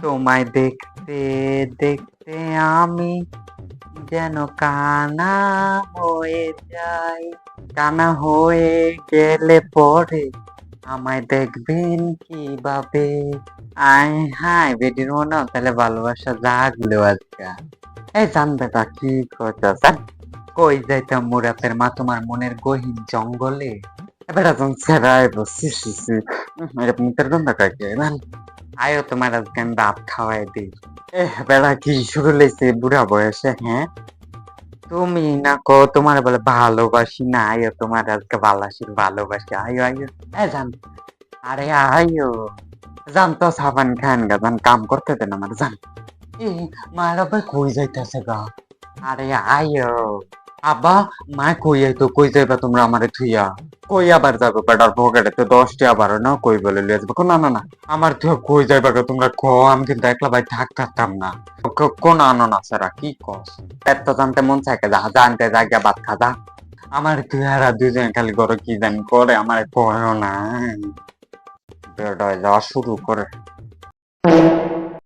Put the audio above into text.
তোমায় দেখতে দেখতে আমি যেন কানা হয়ে যাই। কানা হয়ে গেলে পরে আমায় দেখবেন কিভাবে? আয় হায় বেডির মনে হয় তাহলে ভালোবাসা জাগলো আজকে। এই জান বেটা কি করতেছ? কই যাইতাম মুরাতের মা তোমার মনের গহীন জঙ্গলে? বেটা যখন ছেড়াই বসছি এটা মুখের গন্ধ কাকে জান। আয়ো তোমার আজকে আমি ভাত খাওয়াই দিই। বেটা কি শুরু লেছে বুড়া বয়সে, হ্যাঁ? তুমি না কো তোমার বলে ভালোবাসি না, আয়ো তোমার আজকে ভালোবাসি, আয়ো আয়ো। জান, আরে আয়ো জান তো সাবান খান গা, জান কাম করতে দেন আমার জান। মায়ের আব্বা কই যাইতেছে গা? আরে আইও আব্বা, মা কই আইতো, কই যাইবা তোমরা আমারে থুইয়া? কই আবার যাবো বেটার পকেটে তো 10টি আবার না, কই বলে লিয়ে যাবো? না না না, আমার তো কই যাইবা গো তোমরা? কো আমি কিন্তু একলা ভাই থাকতাম না। কোন আনো না সারা কি কস? এত তো জানতে মন চাইকে যা জানতে জায়গা ভাত খাদা। আমার তুই আর দুজন খালি করে কি জানি করে, আমার কয়ও না বেটা যাওয়া শুরু করে।